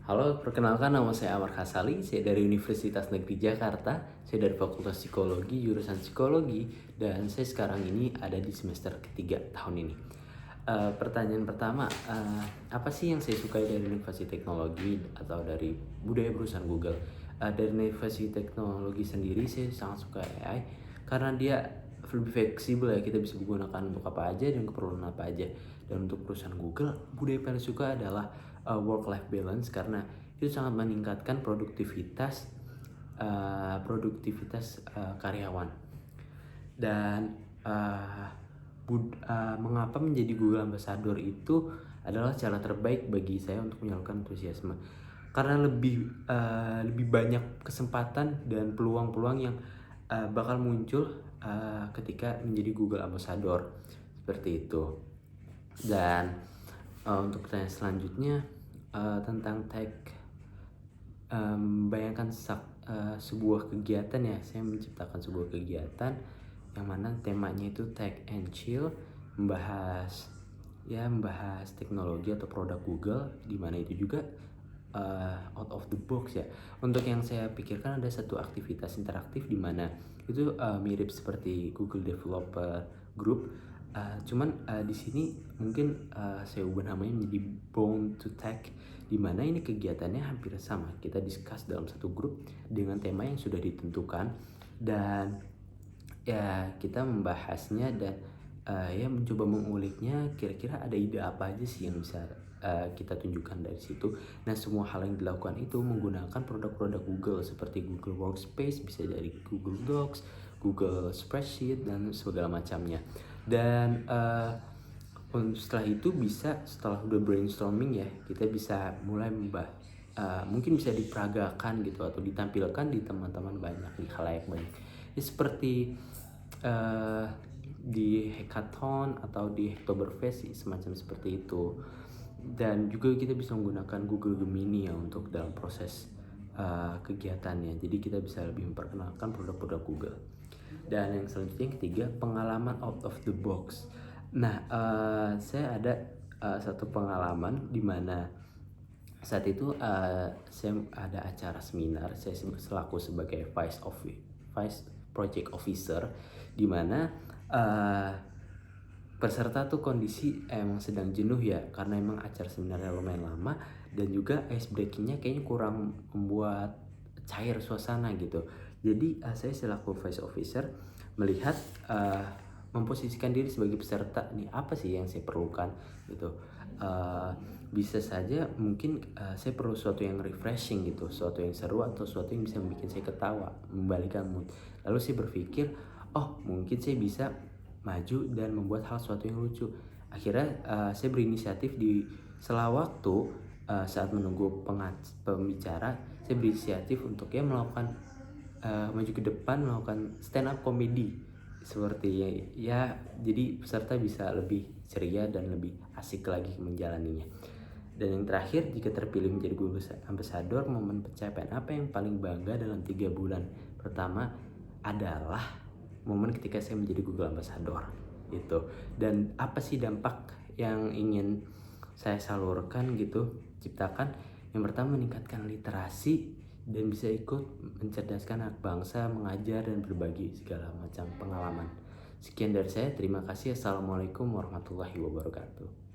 Halo, perkenalkan nama saya Amar Kasali, saya dari Universitas Negeri Jakarta, saya dari Fakultas Psikologi, jurusan Psikologi, dan saya sekarang ini ada di semester ketiga tahun ini. Pertanyaan pertama, apa sih yang saya sukai dari Universitas Teknologi atau dari budaya perusahaan Google? Dari Universitas Teknologi sendiri saya sangat suka AI karena dia lebih fleksibel ya, kita bisa menggunakan untuk apa aja dan keperluan apa aja. Dan untuk perusahaan Google, budaya yang paling suka adalah work life balance karena itu sangat meningkatkan produktivitas karyawan. Dan mengapa menjadi Google Ambassador itu adalah cara terbaik bagi saya untuk menyalurkan antusiasme karena lebih banyak kesempatan dan peluang-peluang yang bakal muncul ketika menjadi Google Ambassador seperti itu. Dan untuk pertanyaan selanjutnya tentang tag, bayangkan sebuah kegiatan ya, saya menciptakan sebuah kegiatan yang mana temanya itu tag and chill, membahas teknologi atau produk Google, di mana itu juga out of the box ya. Untuk yang saya pikirkan ada satu aktivitas interaktif di mana itu mirip seperti Google Developer Group, cuman di sini mungkin saya ubah namanya menjadi Bound to Tech, di mana ini kegiatannya hampir sama. Kita discuss dalam satu grup dengan tema yang sudah ditentukan dan ya kita membahasnya dan ya mencoba menguliknya, kira-kira ada ide apa aja sih yang bisa kita tunjukkan dari situ. Nah, semua hal yang dilakukan itu menggunakan produk-produk Google seperti Google Workspace, bisa dari Google Docs, Google Spreadsheet, dan segala macamnya. Dan setelah itu setelah udah brainstorming ya, kita bisa mulai mungkin bisa diperagakan gitu atau ditampilkan di teman-teman banyak, di khalayak banyak. Ini seperti di hackathon atau di Hacktoberfest semacam seperti itu. Dan juga kita bisa menggunakan Google Gemini ya untuk dalam proses kegiatannya. Jadi kita bisa lebih memperkenalkan produk-produk Google. Dan yang selanjutnya yang ketiga, pengalaman out of the box. Nah, saya ada satu pengalaman di mana saat itu saya ada acara seminar, saya selaku sebagai Vice Project Officer, di mana peserta tuh kondisi emang sedang jenuh ya, karena emang acara seminarnya lumayan lama dan juga ice breakingnya kayaknya kurang membuat cair suasana gitu. Jadi saya selaku Vice Officer melihat memposisikan diri sebagai peserta, nih apa sih yang saya perlukan gitu. Bisa saja mungkin saya perlu sesuatu yang refreshing gitu, sesuatu yang seru atau sesuatu yang bisa membuat saya ketawa, membalikan mood. Lalu saya berpikir, oh mungkin saya bisa maju dan membuat hal sesuatu yang lucu. Akhirnya saya berinisiatif di sela waktu saat menunggu pembicara, saya berinisiatif untuk melakukan maju ke depan, melakukan stand up comedy seperti ya, jadi peserta bisa lebih ceria dan lebih asik lagi menjalaninya. Dan yang terakhir, jika terpilih menjadi Google Ambassador, momen pencapaian apa yang paling bangga dalam 3 bulan pertama adalah momen ketika saya menjadi Google Ambassador gitu. Dan apa sih dampak yang ingin saya salurkan gitu, ciptakan? Yang pertama, meningkatkan literasi dan bisa ikut mencerdaskan anak bangsa, mengajar dan berbagi segala macam pengalaman. Sekian dari saya, terima kasih. Assalamualaikum warahmatullahi wabarakatuh.